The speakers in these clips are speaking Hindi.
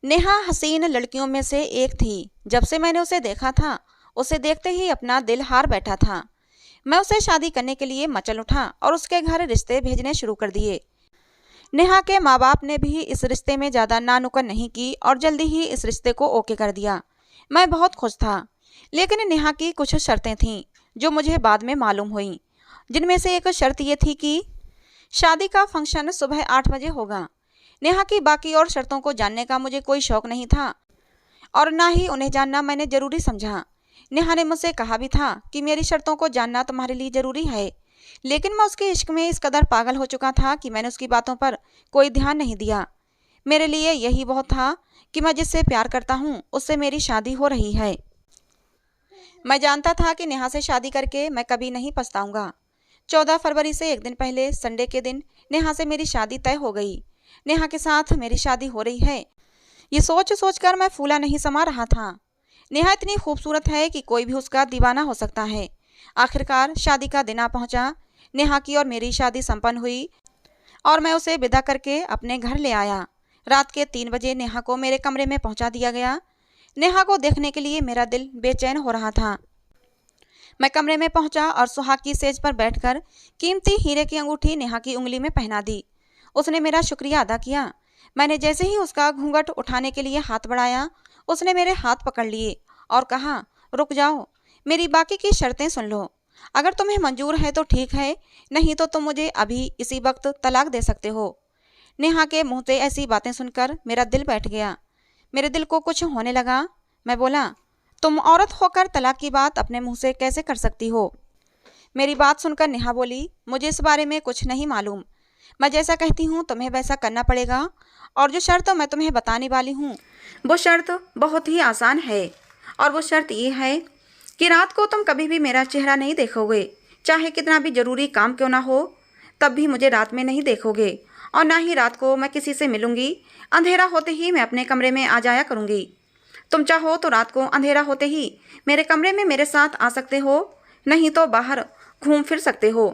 नेहा हसीन लड़कियों में से एक थी। जब से मैंने उसे देखा था, उसे देखते ही अपना दिल हार बैठा था। मैं उसे शादी करने के लिए मचल उठा और उसके घर रिश्ते भेजने शुरू कर दिए। नेहा के माँ बाप ने भी इस रिश्ते में ज़्यादा नानुकन नहीं की और जल्दी ही इस रिश्ते को ओके कर दिया। मैं बहुत खुश था, लेकिन नेहा की कुछ शर्तें थीं जो मुझे बाद में मालूम हुईं। जिनमें से एक शर्त ये थी कि शादी का फंक्शन सुबह 8 बजे होगा। नेहा की बाकी और शर्तों को जानने का मुझे कोई शौक नहीं था और ना ही उन्हें जानना मैंने जरूरी समझा। नेहा ने मुझसे कहा भी था कि मेरी शर्तों को जानना तुम्हारे लिए जरूरी है, लेकिन मैं उसके इश्क में इस कदर पागल हो चुका था कि मैंने उसकी बातों पर कोई ध्यान नहीं दिया। मेरे लिए यही बहुत था कि मैं जिससे प्यार करता हूँ उससे मेरी शादी हो रही है। मैं जानता था कि नेहा से शादी करके मैं कभी नहीं पछताऊंगा। 14 फरवरी से एक दिन पहले संडे के दिन नेहा से मेरी शादी तय हो गई। नेहा के साथ मेरी शादी हो रही है, ये सोच सोच कर मैं फूला नहीं समा रहा था। नेहा इतनी खूबसूरत है कि कोई भी उसका दीवाना हो सकता है। आखिरकार शादी का दिन आ पहुंचा। नेहा की और मेरी शादी संपन्न हुई और मैं उसे विदा करके अपने घर ले आया। रात के 3 बजे नेहा को मेरे कमरे में पहुंचा दिया गया। नेहा को देखने के लिए मेरा दिल बेचैन हो रहा था। मैं कमरे में पहुंचा और सुहाग की सेज पर बैठकर कीमती हीरे की अंगूठी नेहा की उंगली में पहना दी। उसने मेरा शुक्रिया अदा किया। मैंने जैसे ही उसका घूंघट उठाने के लिए हाथ बढ़ाया, उसने मेरे हाथ पकड़ लिए और कहा, रुक जाओ, मेरी बाकी की शर्तें सुन लो। अगर तुम्हें मंजूर है तो ठीक है, नहीं तो तुम मुझे अभी इसी वक्त तलाक दे सकते हो। नेहा के मुंह से ऐसी बातें सुनकर मेरा दिल बैठ गया। मेरे दिल को कुछ होने लगा। मैं बोला, तुम औरत होकर तलाक की बात अपने मुंह से कैसे कर सकती हो? मेरी बात सुनकर नेहा बोली, मुझे इस बारे में कुछ नहीं मालूम। मैं जैसा कहती हूँ तुम्हें वैसा करना पड़ेगा और जो शर्त मैं तुम्हें बताने वाली हूँ वो शर्त बहुत ही आसान है। और वो शर्त ये है कि रात को तुम कभी भी मेरा चेहरा नहीं देखोगे। चाहे कितना भी जरूरी काम क्यों ना हो, तब भी मुझे रात में नहीं देखोगे और ना ही रात को मैं किसी से मिलूंगी। अंधेरा होते ही मैं अपने कमरे में आ जाया करूंगी। तुम चाहो तो रात को अंधेरा होते ही मेरे कमरे में मेरे साथ आ सकते हो, नहीं तो बाहर घूम फिर सकते हो।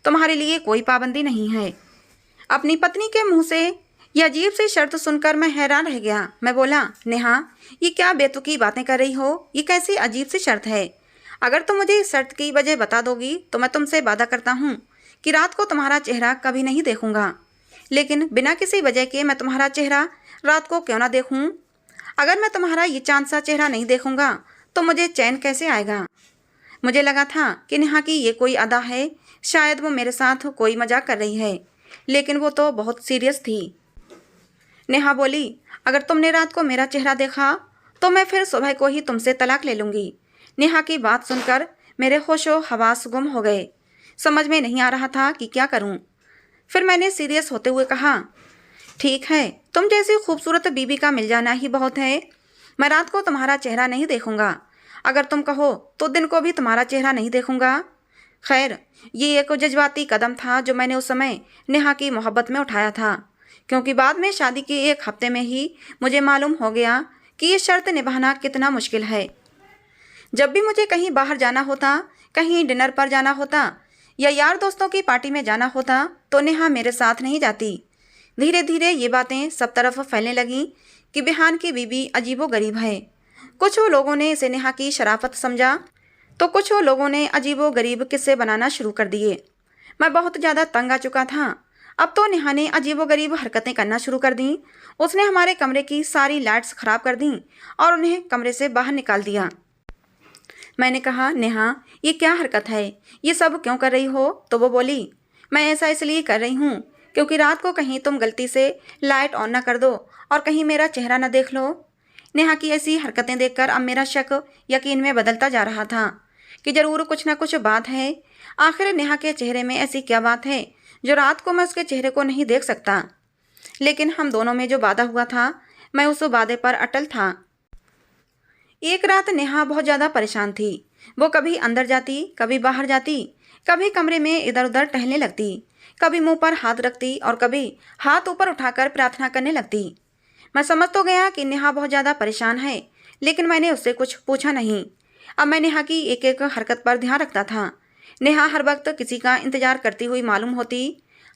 तुम्हारे लिए कोई पाबंदी नहीं है। अपनी पत्नी के मुंह से यह अजीब सी शर्त सुनकर मैं हैरान रह गया। मैं बोला, नेहा, ये क्या बेतुकी बातें कर रही हो? ये कैसी अजीब सी शर्त है? अगर तुम मुझे इस शर्त की वजह बता दोगी तो मैं तुमसे वादा करता हूँ कि रात को तुम्हारा चेहरा कभी नहीं देखूंगा। लेकिन बिना किसी वजह के मैं तुम्हारा चेहरा रात को क्यों ना देखूं? अगर मैं तुम्हारा ये चांद सा चेहरा नहीं देखूंगा तो मुझे चैन कैसे आएगा? मुझे लगा था कि नेहा की ये कोई अदा है, शायद वो मेरे साथ कोई मजाक कर रही है, लेकिन वो तो बहुत सीरियस थी। नेहा बोली, अगर तुमने रात को मेरा चेहरा देखा तो मैं फिर सुबह को ही तुमसे तलाक ले लूंगी। नेहा की बात सुनकर मेरे होशो हवास गुम हो गए। समझ में नहीं आ रहा था कि क्या करूं। फिर मैंने सीरियस होते हुए कहा, ठीक है, तुम जैसी खूबसूरत बीबी का मिल जाना ही बहुत है। मैं रात को तुम्हारा चेहरा नहीं देखूंगा। अगर तुम कहो तो दिन को भी तुम्हारा चेहरा नहीं देखूंगा। खैर, ये एक जज्बाती कदम था जो मैंने उस समय नेहा की मोहब्बत में उठाया था, क्योंकि बाद में शादी के एक हफ्ते में ही मुझे मालूम हो गया कि ये शर्त निभाना कितना मुश्किल है। जब भी मुझे कहीं बाहर जाना होता, कहीं डिनर पर जाना होता या यार दोस्तों की पार्टी में जाना होता तो नेहा मेरे साथ नहीं जाती। धीरे धीरे ये बातें सब तरफ फैलने लगीं कि बिहान की बीबी अजीबो गरीब है। कुछ लोगों ने इसे नेहा की शराफत समझा तो कुछ लोगों ने अजीबो गरीब किस्से बनाना शुरू कर दिए। मैं बहुत ज़्यादा तंग आ चुका था। अब तो नेहा ने अजीबो गरीब हरकतें करना शुरू कर दी। उसने हमारे कमरे की सारी लाइट्स खराब कर दी और उन्हें कमरे से बाहर निकाल दिया। मैंने कहा, नेहा, ये क्या हरकत है? ये सब क्यों कर रही हो? तो वो बोली, मैं ऐसा इसलिए कर रही हूँ क्योंकि रात को कहीं तुम गलती से लाइट ऑन ना कर दो और कहीं मेरा चेहरा ना देख लो। नेहा की ऐसी हरकतें देखकर अब मेरा शक यकीन में बदलता जा रहा था कि जरूर कुछ ना कुछ बात है। आखिर नेहा के चेहरे में ऐसी क्या बात है जो रात को मैं उसके चेहरे को नहीं देख सकता? लेकिन हम दोनों में जो वादा हुआ था, मैं उस वादे पर अटल था। एक रात नेहा बहुत ज़्यादा परेशान थी। वो कभी अंदर जाती, कभी बाहर जाती, कभी कमरे में इधर उधर टहलने लगती, कभी मुंह पर हाथ रखती और कभी हाथ ऊपर उठाकर प्रार्थना करने लगती। मैं समझ तो गया कि नेहा बहुत ज़्यादा परेशान है, लेकिन मैंने उससे कुछ पूछा नहीं। अब मैं नेहा की एक एक हरकत पर ध्यान रखता था। नेहा हर वक्त किसी का इंतजार करती हुई मालूम होती।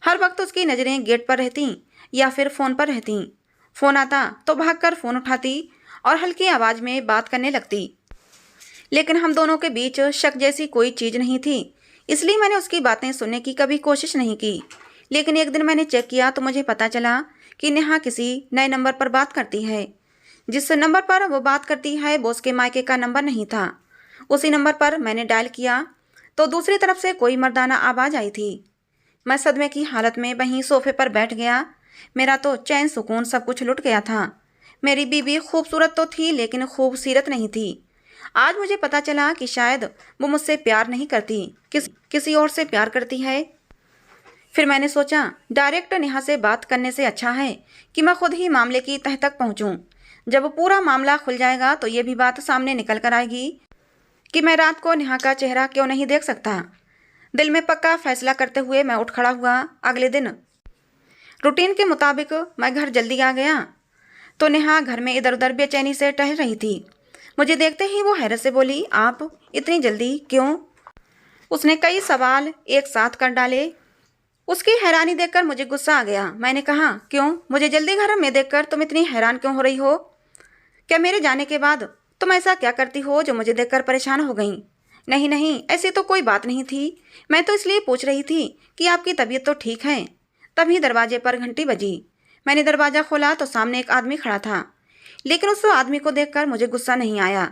हर वक्त उसकी नज़रें गेट पर रहती या फिर फ़ोन पर रहती। फ़ोन आता तो भागकर फ़ोन उठाती और हल्की आवाज़ में बात करने लगती। लेकिन हम दोनों के बीच शक जैसी कोई चीज़ नहीं थी, इसलिए मैंने उसकी बातें सुनने की कभी कोशिश नहीं की। लेकिन एक दिन मैंने चेक किया तो मुझे पता चला कि नेहा किसी नए नंबर पर बात करती है। जिस नंबर पर वो बात करती है वो उसके मायके का नंबर नहीं था। उसी नंबर पर मैंने डायल किया तो दूसरी तरफ से कोई मर्दाना आवाज़ आई थी। मैं सदमे की हालत में वहीं सोफे पर बैठ गया। मेरा तो चैन सुकून सब कुछ लुट गया था। मेरी बीवी खूबसूरत तो थी लेकिन खूबसीरत नहीं थी। आज मुझे पता चला कि शायद वो मुझसे प्यार नहीं करती, किसी और से प्यार करती है। फिर मैंने सोचा डायरेक्ट नेहा से बात करने से अच्छा है कि मैं खुद ही मामले की तह तक पहुंचूं। जब पूरा मामला खुल जाएगा तो ये भी बात सामने निकल कर आएगी कि मैं रात को नेहा का चेहरा क्यों नहीं देख सकता। दिल में पक्का फैसला करते हुए मैं उठ खड़ा हुआ। अगले दिन रूटीन के मुताबिक मैं घर जल्दी आ गया तो नेहा घर में इधर उधर बेचैनी से टहल रही थी। मुझे देखते ही वो हैरत से बोली, आप इतनी जल्दी क्यों? उसने कई सवाल एक साथ कर डाले। उसकी हैरानी देखकर मुझे गुस्सा आ गया। मैंने कहा, क्यों? मुझे जल्दी घर में देखकर तुम इतनी हैरान क्यों हो रही हो? क्या मेरे जाने के बाद तुम ऐसा क्या करती हो जो मुझे देखकर परेशान हो गई? नहीं नहीं, ऐसी तो कोई बात नहीं थी। मैं तो इसलिए पूछ रही थी कि आपकी तबीयत तो ठीक है। तभी दरवाजे पर घंटी बजी। मैंने दरवाज़ा खोला तो सामने एक आदमी खड़ा था। लेकिन उस आदमी को देखकर मुझे गुस्सा नहीं आया,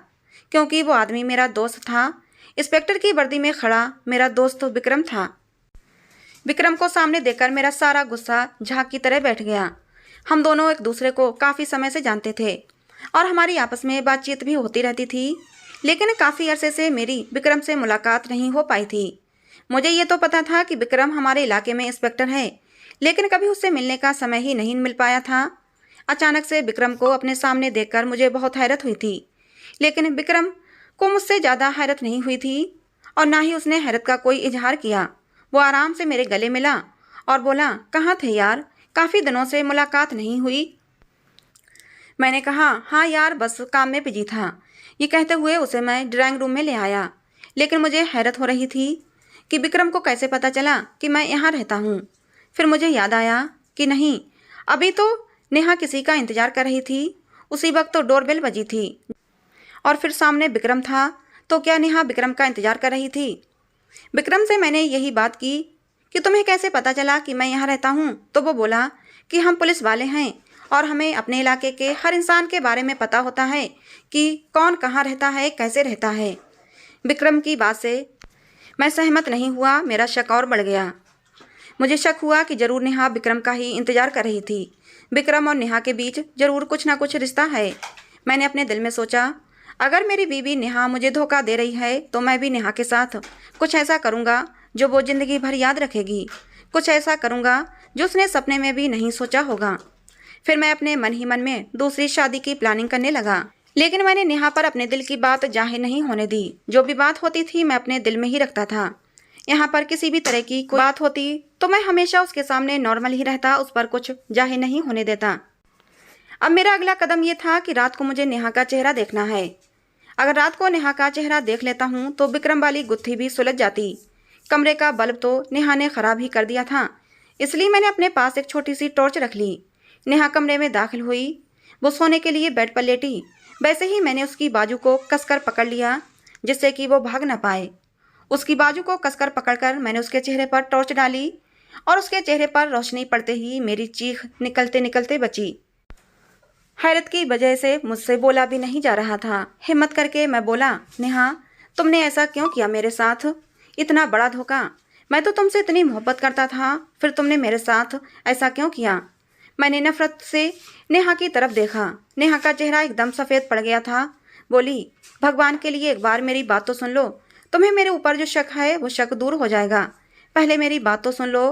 क्योंकि वो आदमी मेरा दोस्त था। इंस्पेक्टर की वर्दी में खड़ा मेरा दोस्त तो विक्रम था। विक्रम को सामने देखकर मेरा सारा गुस्सा झाग की तरह बैठ गया। हम दोनों एक दूसरे को काफ़ी समय से जानते थे और हमारी आपस में बातचीत भी होती रहती थी। लेकिन काफ़ी अरसे से मेरी विक्रम से मुलाकात नहीं हो पाई थी। मुझे ये तो पता था कि विक्रम हमारे इलाके में इंस्पेक्टर है, लेकिन कभी उससे मिलने का समय ही नहीं मिल पाया था। अचानक से विक्रम को अपने सामने देखकर मुझे बहुत हैरत हुई थी। लेकिन विक्रम को मुझसे ज़्यादा हैरत नहीं हुई थी और ना ही उसने हैरत का कोई इजहार किया। वो आराम से मेरे गले मिला और बोला, कहाँ थे यार, काफ़ी दिनों से मुलाकात नहीं हुई। मैंने कहा, हाँ यार, बस काम में बिजी था। ये कहते हुए उसे मैं ड्राइंग रूम में ले आया। लेकिन मुझे हैरत हो रही थी कि विक्रम को कैसे पता चला कि मैं यहाँ रहता हूँ। फिर मुझे याद आया कि नहीं, अभी तो नेहा किसी का इंतज़ार कर रही थी। उसी वक्त तो डोरबेल बजी थी और फिर सामने विक्रम था। तो क्या नेहा विक्रम का इंतज़ार कर रही थी? विक्रम से मैंने यही बात की कि तुम्हें कैसे पता चला कि मैं यहाँ रहता हूँ? तो वो बोला कि हम पुलिस वाले हैं और हमें अपने इलाके के हर इंसान के बारे में पता होता है कि कौन कहाँ रहता है, कैसे रहता है। विक्रम की बात से मैं सहमत नहीं हुआ। मेरा शक और बढ़ गया। मुझे शक हुआ कि जरूर नेहा विक्रम का ही इंतजार कर रही थी। विक्रम और नेहा के बीच जरूर कुछ ना कुछ रिश्ता है। मैंने अपने दिल में सोचा, अगर मेरी बीवी नेहा मुझे धोखा दे रही है तो मैं भी नेहा के साथ कुछ ऐसा करूँगा जो वो ज़िंदगी भर याद रखेगी। कुछ ऐसा करूँगा जो उसने सपने में भी नहीं सोचा होगा। फिर मैं अपने मन ही मन में दूसरी शादी की प्लानिंग करने लगा। लेकिन मैंने नेहा पर अपने दिल की बात जाहिर नहीं होने दी। जो भी बात होती थी मैं अपने दिल में ही रखता था। यहाँ पर किसी भी तरह की कोई बात होती तो मैं हमेशा उसके सामने नॉर्मल ही रहता, उस पर कुछ जाहिर नहीं होने देता। अब मेरा अगला कदम ये था कि रात को मुझे नेहा का चेहरा देखना है। अगर रात को नेहा का चेहरा देख लेता हूँ तो विक्रम वाली गुत्थी भी सुलझ जाती। कमरे का बल्ब तो नेहा ने ख़राब ही कर दिया था, इसलिए मैंने अपने पास एक छोटी सी टॉर्च रख ली। नेहा कमरे में दाखिल हुई। वो सोने के लिए बेड पर लेटी। वैसे ही मैंने उसकी बाजू को कसकर पकड़ लिया जिससे कि वो भाग न पाए। उसकी बाजू को कसकर पकड़कर मैंने उसके चेहरे पर टॉर्च डाली और उसके चेहरे पर रोशनी पड़ते ही मेरी चीख निकलते निकलते बची। हैरत की वजह से मुझसे बोला भी नहीं जा रहा था। हिम्मत करके मैं बोला, नेहा, तुमने ऐसा क्यों किया मेरे साथ? इतना बड़ा धोखा। मैं तो तुमसे इतनी मोहब्बत करता था, फिर तुमने मेरे साथ ऐसा क्यों किया? मैंने नफरत से नेहा की तरफ देखा। नेहा का चेहरा एकदम सफ़ेद पड़ गया था। बोली, भगवान के लिए एक बार मेरी बात तो सुन लो। तुम्हें मेरे ऊपर जो शक है वो शक दूर हो जाएगा। पहले मेरी बात तो सुन लो।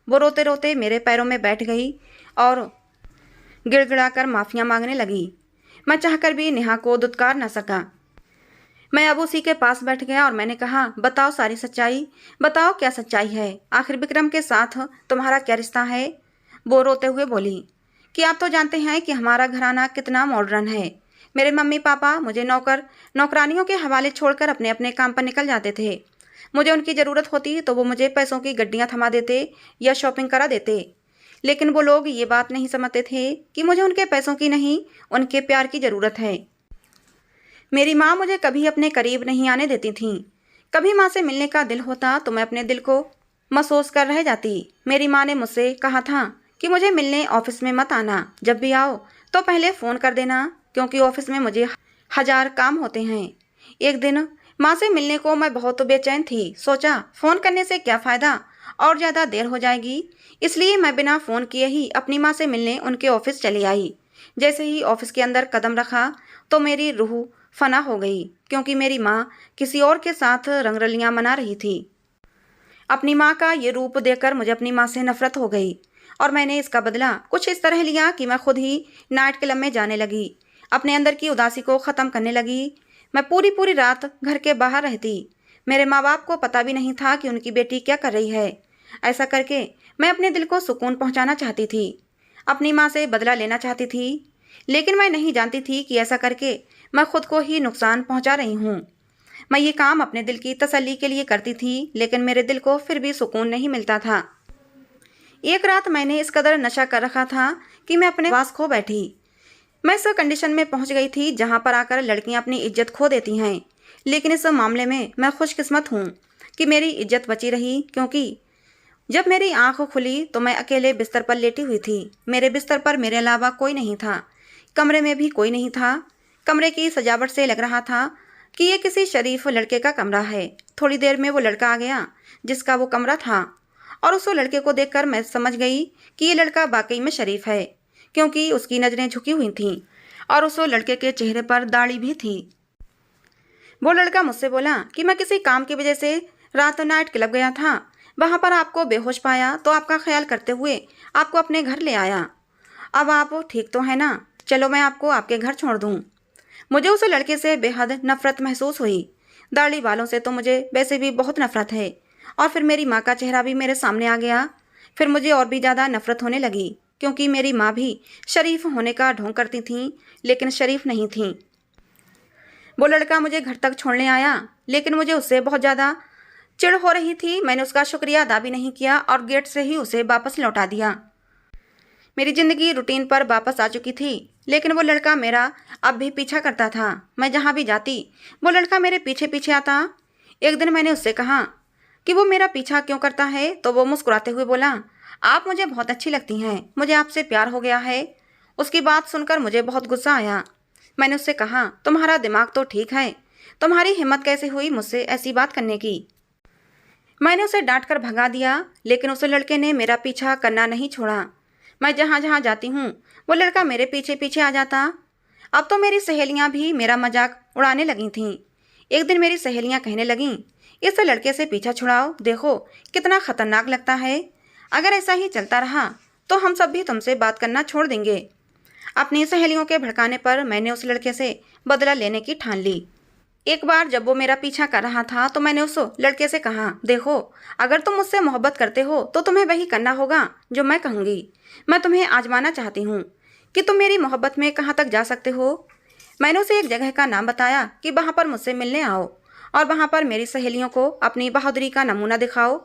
वो रोते रोते मेरे पैरों में बैठ गई और गिड़गिड़ाकर माफ़ियाँ मांगने लगी। मैं चाहकर भी नेहा को दुत्कार न सका। मैं अब उसी के पास बैठ गया और मैंने कहा, बताओ सारी सच्चाई, बताओ क्या सच्चाई है, आखिर विक्रम के साथ तुम्हारा क्या रिश्ता है? वो रोते हुए बोली कि आप तो जानते हैं कि हमारा घराना कितना मॉडर्न है। मेरे मम्मी पापा मुझे नौकरानियों के हवाले छोड़कर अपने अपने काम पर निकल जाते थे। मुझे उनकी ज़रूरत होती तो वो मुझे पैसों की गड्डियाँ थमा देते या शॉपिंग करा देते। लेकिन वो लोग ये बात नहीं समझते थे कि मुझे उनके पैसों की नहीं, उनके प्यार की ज़रूरत है। मेरी माँ मुझे कभी अपने करीब नहीं आने देती थीं। कभी माँ से मिलने का दिल होता तो मैं अपने दिल को महसूस कर रह जाती। मेरी माँ ने मुझसे कहा था कि मुझे मिलने ऑफिस में मत आना, जब भी आओ तो पहले फ़ोन कर देना, क्योंकि ऑफिस में मुझे हजार काम होते हैं। एक दिन माँ से मिलने को मैं बहुत बेचैन थी। सोचा फ़ोन करने से क्या फ़ायदा, और ज़्यादा देर हो जाएगी। इसलिए मैं बिना फ़ोन किए ही अपनी माँ से मिलने उनके ऑफिस चली आई। जैसे ही ऑफिस के अंदर कदम रखा तो मेरी रूह फना हो गई, क्योंकि मेरी माँ किसी और के साथ रंगरलियां मना रही थी। अपनी माँ का ये रूप देखकर मुझे अपनी माँ से नफरत हो गई और मैंने इसका बदला कुछ इस तरह लिया कि मैं खुद ही नाइट क्लब में जाने लगी। अपने अंदर की उदासी को ख़त्म करने लगी। मैं पूरी पूरी रात घर के बाहर रहती। मेरे माँ बाप को पता भी नहीं था कि उनकी बेटी क्या कर रही है। ऐसा करके मैं अपने दिल को सुकून पहुँचाना चाहती थी, अपनी माँ से बदला लेना चाहती थी। लेकिन मैं नहीं जानती थी कि ऐसा करके मैं खुद को ही नुकसान पहुँचा रही हूँ। मैं ये काम अपने दिल की तसल्ली के लिए करती थी, लेकिन मेरे दिल को फिर भी सुकून नहीं मिलता था। एक रात मैंने इस कदर नशा कर रखा था कि मैं अपने वास खो बैठी। मैं इस कंडीशन में पहुंच गई थी जहां पर आकर लड़कियां अपनी इज्जत खो देती हैं। लेकिन इस मामले में मैं खुशकिस्मत हूं कि मेरी इज्जत बची रही, क्योंकि जब मेरी आंख खुली तो मैं अकेले बिस्तर पर लेटी हुई थी। मेरे बिस्तर पर मेरे अलावा कोई नहीं था। कमरे में भी कोई नहीं था। कमरे की सजावट से लग रहा था कि ये किसी शरीफ लड़के का कमरा है। थोड़ी देर में वो लड़का आ गया जिसका वो कमरा था, और उस लड़के को देखकर मैं समझ गई कि ये लड़का वाकई में शरीफ है, क्योंकि उसकी नज़रें झुकी हुई थीं और उस लड़के के चेहरे पर दाढ़ी भी थी। वो लड़का मुझसे बोला कि मैं किसी काम की वजह से रात नाइट क्लब गया था, वहाँ पर आपको बेहोश पाया तो आपका ख्याल करते हुए आपको अपने घर ले आया। अब आप ठीक तो है ना? चलो मैं आपको आपके घर छोड़ दूँ। मुझे उस लड़के से बेहद नफरत महसूस हुई। दाढ़ी वालों से तो मुझे वैसे भी बहुत नफरत है, और फिर मेरी माँ का चेहरा भी मेरे सामने आ गया। फिर मुझे और भी ज़्यादा नफरत होने लगी, क्योंकि मेरी माँ भी शरीफ होने का ढोंग करती थीं, लेकिन शरीफ नहीं थीं। वो लड़का मुझे घर तक छोड़ने आया, लेकिन मुझे उससे बहुत ज़्यादा चिढ़ हो रही थी। मैंने उसका शुक्रिया अदा भी नहीं किया और गेट से ही उसे वापस लौटा दिया। मेरी ज़िंदगी रूटीन पर वापस आ चुकी थी, लेकिन वो लड़का मेरा अब भी पीछा करता था। मैं जहाँ भी जाती वो लड़का मेरे पीछे पीछे आता। एक दिन मैंने उससे कहा कि वो मेरा पीछा क्यों करता है, तो वो मुस्कुराते हुए बोला, आप मुझे बहुत अच्छी लगती हैं, मुझे आपसे प्यार हो गया है। उसकी बात सुनकर मुझे बहुत गुस्सा आया। मैंने उससे कहा, तुम्हारा दिमाग तो ठीक है, तुम्हारी हिम्मत कैसे हुई मुझसे ऐसी बात करने की। मैंने उसे डांट कर भगा दिया, लेकिन उस लड़के ने मेरा पीछा करना नहीं छोड़ा। मैं जहाँ जहाँ जाती हूँ वो लड़का मेरे पीछे पीछे आ जाता। अब तो मेरी सहेलियाँ भी मेरा मजाक उड़ाने लगी थीं। एक दिन मेरी सहेलियाँ कहने लगीं, इस लड़के से पीछा छुड़ाओ, देखो कितना खतरनाक लगता है। अगर ऐसा ही चलता रहा तो हम सब भी तुमसे बात करना छोड़ देंगे। अपनी सहेलियों के भड़काने पर मैंने उस लड़के से बदला लेने की ठान ली। एक बार जब वो मेरा पीछा कर रहा था तो मैंने उस लड़के से कहा, देखो अगर तुम मुझसे मोहब्बत करते हो तो तुम्हें वही करना होगा जो मैं कहूँगी। मैं तुम्हें आजमाना चाहती हूँ कि तुम मेरी मोहब्बत में कहाँ तक जा सकते हो। मैंने उसे एक जगह का नाम बताया कि वहाँ पर मुझसे मिलने आओ और वहाँ पर मेरी सहेलियों को अपनी बहादुरी का नमूना दिखाओ।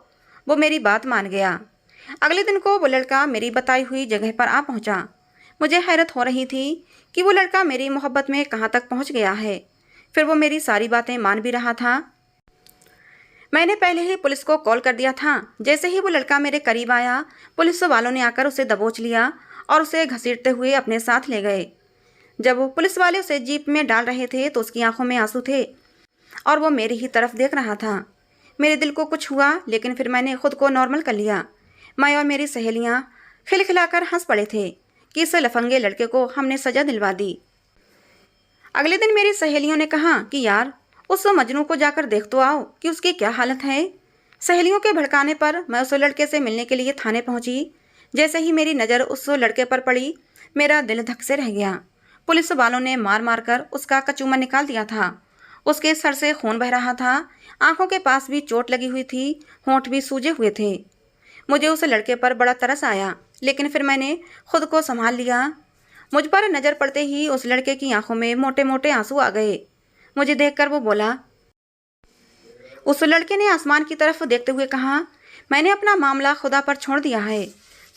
वो मेरी बात मान गया। अगले दिन को वो लड़का मेरी बताई हुई जगह पर आ पहुँचा। मुझे हैरत हो रही थी कि वो लड़का मेरी मोहब्बत में कहाँ तक पहुँच गया है। फिर वो मेरी सारी बातें मान भी रहा था। मैंने पहले ही पुलिस को कॉल कर दिया था। जैसे ही वो लड़का मेरे करीब आया, पुलिस वालों ने आकर उसे दबोच लिया और उसे घसीटते हुए अपने साथ ले गए। जब वो पुलिस वाले उसे जीप में डाल रहे थे तो उसकी आंखों में आंसू थे और वो मेरी ही तरफ देख रहा था। मेरे दिल को कुछ हुआ, लेकिन फिर मैंने खुद को नॉर्मल कर लिया। मैं और मेरी सहेलियाँ खिलखिलाकर हंस पड़े थे कि इस लफंगे लड़के को हमने सजा दिलवा दी। अगले दिन मेरी सहेलियों ने कहा कि यार उस मजनू को जाकर देख तो आओ कि उसकी क्या हालत है। सहेलियों के भड़काने पर मैं उस लड़के से मिलने के लिए थाने पहुंची। जैसे ही मेरी नज़र उस लड़के पर पड़ी, मेरा दिल धक से रह गया। पुलिस वालों ने मार मार कर उसका कचूमर निकाल दिया था। उसके सर से खून बह रहा था, आंखों के पास भी चोट लगी हुई थी, होंठ भी सूजे हुए थे। मुझे उस लड़के पर बड़ा तरस आया, लेकिन फिर मैंने खुद को संभाल लिया। मुझ पर नज़र पड़ते ही उस लड़के की आंखों में मोटे मोटे आंसू आ गए। मुझे देखकर वो बोला, उस लड़के ने आसमान की तरफ देखते हुए कहा, मैंने अपना मामला खुदा पर छोड़ दिया है,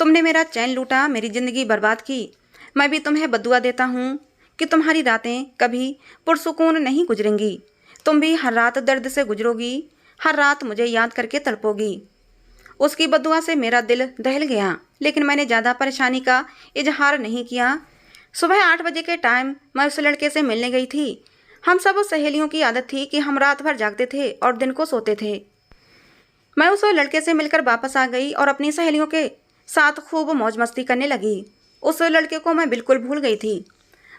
तुमने मेरा चैन लूटा, मेरी ज़िंदगी बर्बाद की। मैं भी तुम्हें बद्दुआ देता हूँ कि तुम्हारी रातें कभी पुरसुकून नहीं गुजरेंगी। तुम भी हर रात दर्द से गुजरोगी, हर रात मुझे याद करके तड़पोगी। उसकी बद्दुआ से मेरा दिल दहल गया, लेकिन मैंने ज़्यादा परेशानी का इजहार नहीं किया। सुबह 8 बजे के टाइम मैं उस लड़के से मिलने गई थी। हम सब सहेलियों की आदत थी कि हम रात भर जागते थे और दिन को सोते थे। मैं उस लड़के से मिलकर वापस आ गई और अपनी सहेलियों के साथ खूब मौज मस्ती करने लगी। उस लड़के को मैं बिल्कुल भूल गई थी।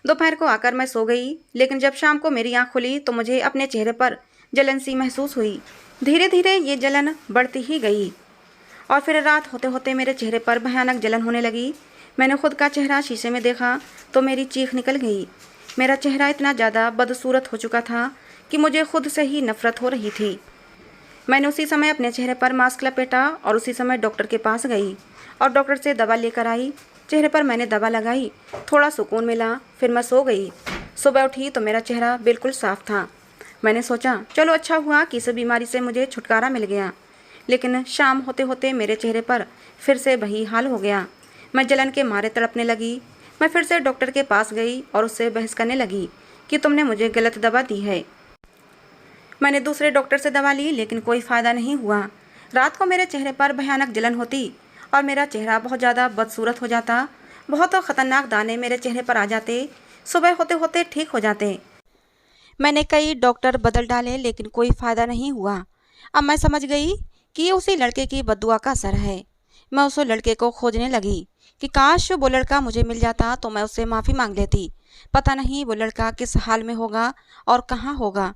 दोपहर को आकर मैं सो गई, लेकिन जब शाम को मेरी आँख खुली तो मुझे अपने चेहरे पर जलन सी महसूस हुई। धीरे धीरे ये जलन बढ़ती ही गई और फिर रात होते होते मेरे चेहरे पर भयानक जलन होने लगी। मैंने खुद का चेहरा शीशे में देखा तो मेरी चीख निकल गई। मेरा चेहरा इतना ज़्यादा बदसूरत हो चुका था कि मुझे खुद से ही नफरत हो रही थी। मैंने उसी समय अपने चेहरे पर मास्क लपेटा और उसी समय डॉक्टर के पास गई और डॉक्टर से दवा लेकर आई। चेहरे पर मैंने दवा लगाई, थोड़ा सुकून मिला, फिर मैं सो गई। सुबह उठी तो मेरा चेहरा बिल्कुल साफ था। मैंने सोचा चलो अच्छा हुआ कि इस बीमारी से मुझे छुटकारा मिल गया, लेकिन शाम होते होते मेरे चेहरे पर फिर से वही हाल हो गया। मैं जलन के मारे तड़पने लगी। मैं फिर से डॉक्टर के पास गई और उससे बहस करने लगी कि तुमने मुझे गलत दवा दी है। मैंने दूसरे डॉक्टर से दवा ली, लेकिन कोई फ़ायदा नहीं हुआ। रात को मेरे चेहरे पर भयानक जलन होती और मेरा चेहरा बहुत ज़्यादा बदसूरत हो जाता। बहुत ख़तरनाक दाने मेरे चेहरे पर आ जाते। सुबह होते होते ठीक हो जाते। मैंने कई डॉक्टर बदल डाले, लेकिन कोई फ़ायदा नहीं हुआ। अब मैं समझ गई कि ये उसी लड़के की बद्दुआ का असर है। मैं उस लड़के को खोजने लगी कि काश वो लड़का मुझे मिल जाता तो मैं उससे माफ़ी मांग लेती। पता नहीं वो लड़का किस हाल में होगा और कहाँ होगा।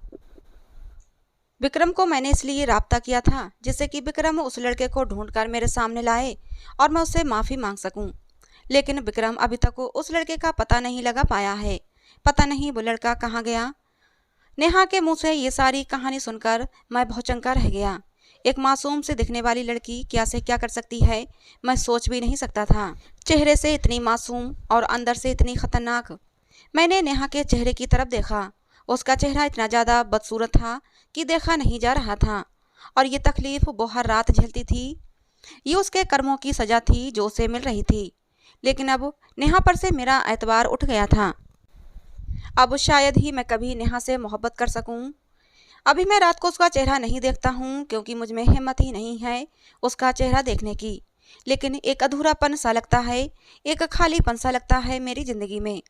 विक्रम को मैंने इसलिए राब्ता किया था जिससे कि विक्रम उस लड़के को ढूंढकर मेरे सामने लाए और मैं उससे माफ़ी मांग सकूं। लेकिन विक्रम अभी तक उस लड़के का पता नहीं लगा पाया है। पता नहीं वो लड़का कहाँ गया। नेहा के मुंह से ये सारी कहानी सुनकर मैं भौचक्का रह गया। एक मासूम से दिखने वाली लड़की क्या से क्या कर सकती है, मैं सोच भी नहीं सकता था। चेहरे से इतनी मासूम और अंदर से इतनी खतरनाक। मैंने नेहा के चेहरे की तरफ देखा। उसका चेहरा इतना ज़्यादा बदसूरत था कि देखा नहीं जा रहा था और ये तकलीफ वो हर रात झेलती थी। ये उसके कर्मों की सज़ा थी जो उसे मिल रही थी। लेकिन अब नेहा पर से मेरा एतबार उठ गया था। अब शायद ही मैं कभी नेहा से मोहब्बत कर सकूं। अभी मैं रात को उसका चेहरा नहीं देखता हूं क्योंकि मुझ में हिम्मत ही नहीं है उसका चेहरा देखने की। लेकिन एक अधूरापन सा लगता है, एक खालीपन सा लगता है मेरी ज़िंदगी में।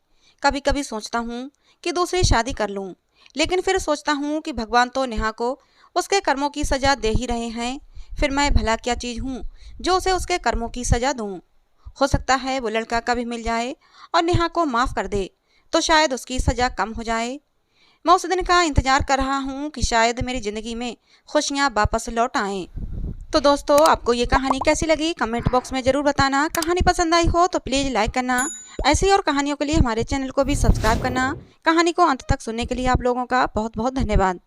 कभी कभी सोचता हूँ कि दूसरी शादी कर लूँ, लेकिन फिर सोचता हूँ कि भगवान तो नेहा को उसके कर्मों की सज़ा दे ही रहे हैं। फिर मैं भला क्या चीज़ हूँ जो उसे उसके कर्मों की सज़ा दूँ। हो सकता है वो लड़का कभी मिल जाए और नेहा को माफ़ कर दे तो शायद उसकी सज़ा कम हो जाए। मैं उस दिन का इंतज़ार कर रहा हूँ कि शायद मेरी ज़िंदगी में खुशियाँ वापस लौट आएँ। तो दोस्तों, आपको ये कहानी कैसी लगी कमेंट बॉक्स में ज़रूर बताना। कहानी पसंद आई हो तो प्लीज़ लाइक करना। ऐसी और कहानियों के लिए हमारे चैनल को भी सब्सक्राइब करना। कहानी को अंत तक सुनने के लिए आप लोगों का बहुत बहुत धन्यवाद।